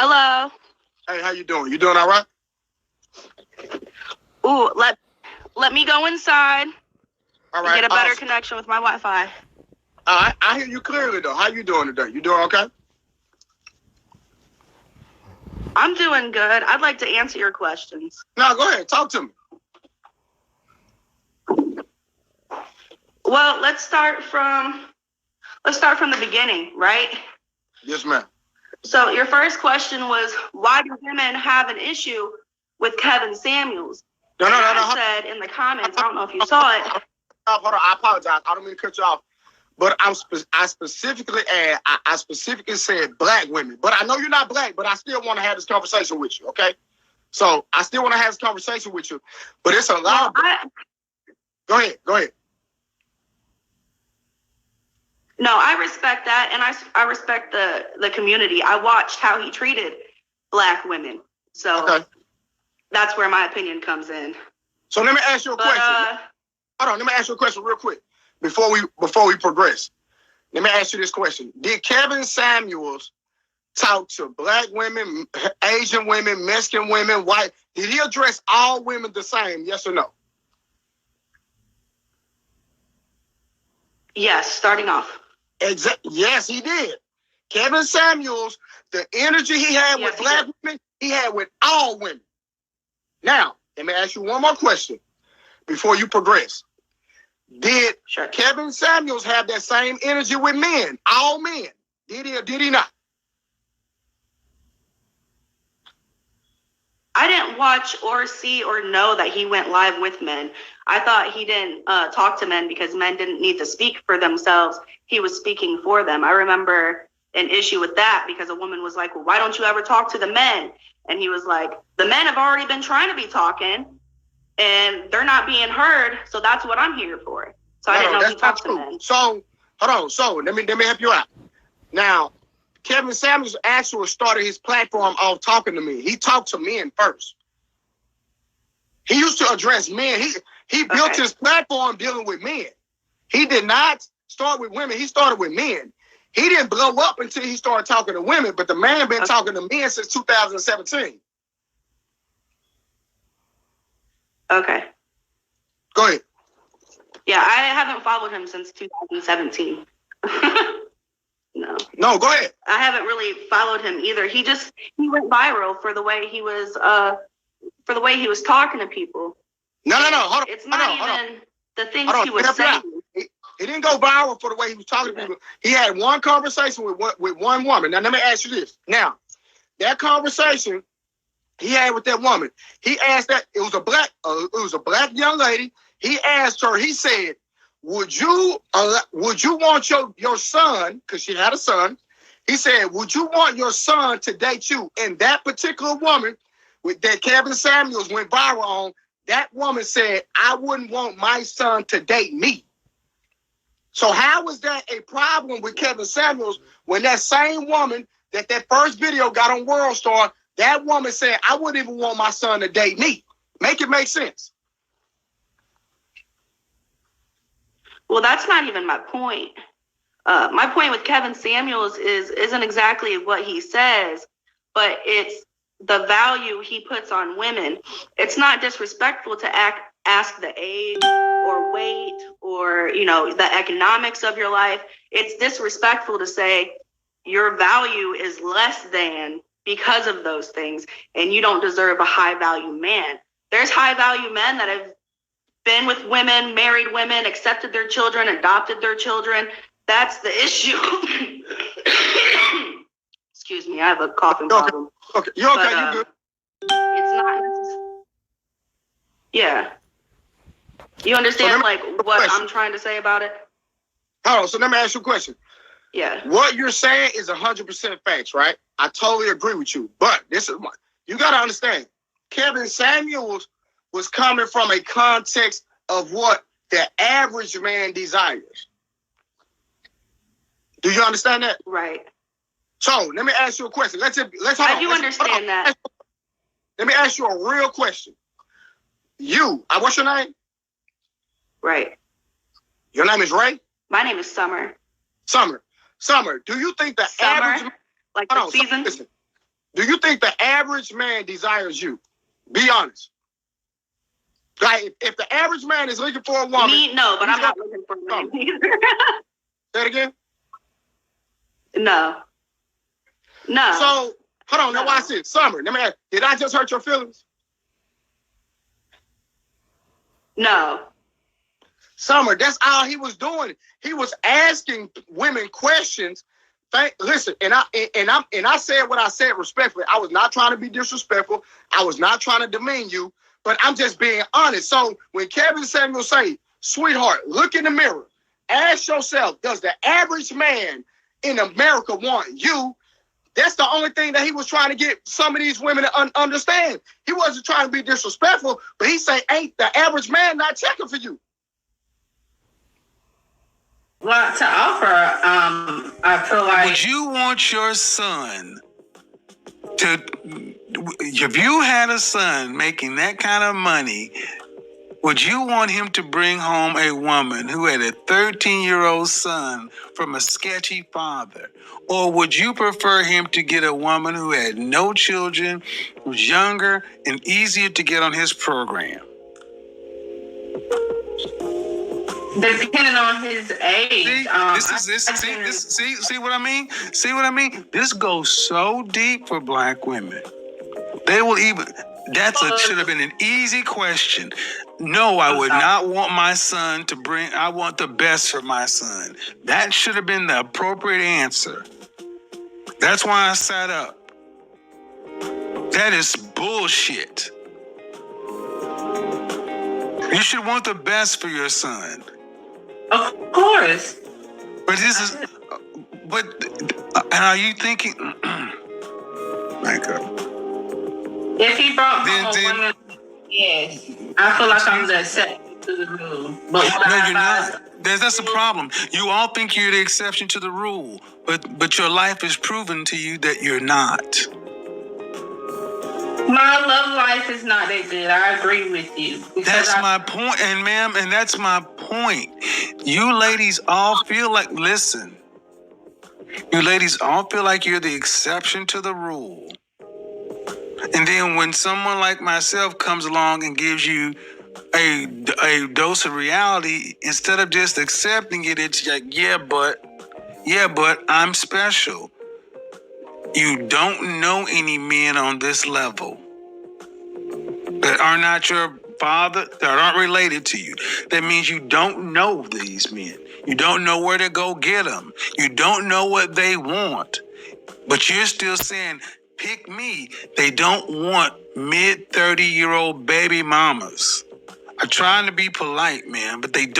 Hello. Hey, how you doing? You doing all right? Ooh, let me go inside. All right. And get a better connection with my Wi-Fi. I hear you clearly though. How you doing today? You doing okay? I'm doing good. I'd like to answer your questions. No, go ahead. Talk to me. Well, let's start from the beginning, right? Yes, ma'am. So your first question was, why do women have an issue with Kevin Samuels? No. I said in the comments, I don't know if you saw it. Hold on. I apologize. I don't mean to cut you off. But I specifically said black women. But I know you're not black, but I still want to have this conversation with you, okay? So I still want to have this conversation with you. But it's a lot. Go ahead. No, I respect that, and I respect the community. I watched how he treated black women. So okay. That's where my opinion comes in. So let me ask you a question. Hold on, let me ask you a question real quick before we progress. Let me ask you this question. Did Kevin Samuels talk to black women, Asian women, Mexican women, white? Did he address all women the same, yes or no? Yes, starting off. Yes, he did. Kevin Samuels, the energy he had with black women, he had with all women. Now, let me ask you one more question before you progress. Did Kevin Samuels have that same energy with men? All men. Did he or did he not? I didn't watch or see or know that he went live with men. I thought he didn't talk to men because men didn't need to speak for themselves. He was speaking for them. I remember an issue with that because a woman was like, well, why don't you ever talk to the men? And he was like, the men have already been trying to be talking and they're not being heard. So that's what I'm here for. So I didn't know if he talked to men. So, hold on. So let me help you out. Now, Kevin Samuels actually started his platform off talking to men. He talked to men first. He used to address men. He built his platform dealing with men. He did not start with women. He started with men. He didn't blow up until he started talking to women, but the man been talking to men since 2017. Okay. Go ahead. Yeah, I haven't followed him since 2017. No, go ahead. I haven't really followed him either. He went viral for the way he was talking to people. No. Hold on. It's not even the things he was saying. He didn't go viral for the way he was talking to people. He had one conversation with one woman. Now let me ask you this. Now, that conversation he had with that woman, he asked that it was a black young lady. He asked her. He said, Would you want your son, because she had a son, he said, would you want your son to date you? And that particular woman that Kevin Samuels went viral on, that woman said, I wouldn't want my son to date me. So how was that a problem with Kevin Samuels when that same woman that first video got on World Star, that woman said, I wouldn't even want my son to date me? Make it make sense. Well, that's not even my point. My point with Kevin Samuels isn't exactly what he says, but it's the value he puts on women. It's not disrespectful to ask the age or weight or, the economics of your life. It's disrespectful to say your value is less than because of those things, and you don't deserve a high value man. There's high value men that have been with women, married women, accepted their children, adopted their children. That's the issue. Excuse me, I have a coughing problem. Okay, you're okay, you're good. It's not. Yeah. You understand, what I'm trying to say about it? Hold on, so let me ask you a question. Yeah. What you're saying is 100% facts, right? I totally agree with you. But you got to understand, Kevin Samuels was coming from a context of what the average man desires. Do you understand that? Right. So let me ask you a question. I do understand that. Let me ask you a real question. What's your name? Right. Your name is Ray? My name is Summer. Summer, do you think the average... Like the season? Listen. Do you think the average man desires you? Be honest. Like, if the average man is looking for a woman... No, but I'm not looking for a man either. Say it again? No. So, hold on, now watch this. Summer, let me ask, did I just hurt your feelings? No. Summer, that's all he was doing. He was asking women questions. Listen, and I said what I said respectfully. I was not trying to be disrespectful. I was not trying to demean you, but I'm just being honest. So when Kevin Samuel say, sweetheart, look in the mirror, ask yourself, does the average man in America want you? That's the only thing that he was trying to get some of these women to understand. He wasn't trying to be disrespectful, but he say, ain't the average man not checking for you? Well, to offer, I feel like... Would you want your son to, if you had a son making that kind of money, would you want him to bring home a woman who had a 13-year-old son from a sketchy father? Or would you prefer him to get a woman who had no children, who's younger and easier to get on his program? Depending on his age. See what I mean? See what I mean? This goes so deep for black women. They will even... should have been an easy question. No, I would not want my son to bring... I want the best for my son. That should have been the appropriate answer. That's why I sat up. That is bullshit. You should want the best for your son. Of course. But this is... But are you thinking... My God. If he brought home a woman, yes, I feel like I'm the exception to the rule. But no, you're not. That's the problem. You all think you're the exception to the rule, but your life is proven to you that you're not. My love life is not that good. I agree with you. That's my point, and ma'am, and that's my point. You ladies all feel like, listen, you ladies all feel like you're the exception to the rule. And then when someone like myself comes along and gives you a dose of reality, instead of just accepting it, it's like, yeah, but I'm special. You don't know any men on this level that are not your father, that aren't related to you. That means you don't know these men. You don't know where to go get them. You don't know what they want. But you're still saying, pick me. They don't want mid-30-year-old baby mamas. I'm trying to be polite, man, but they don't.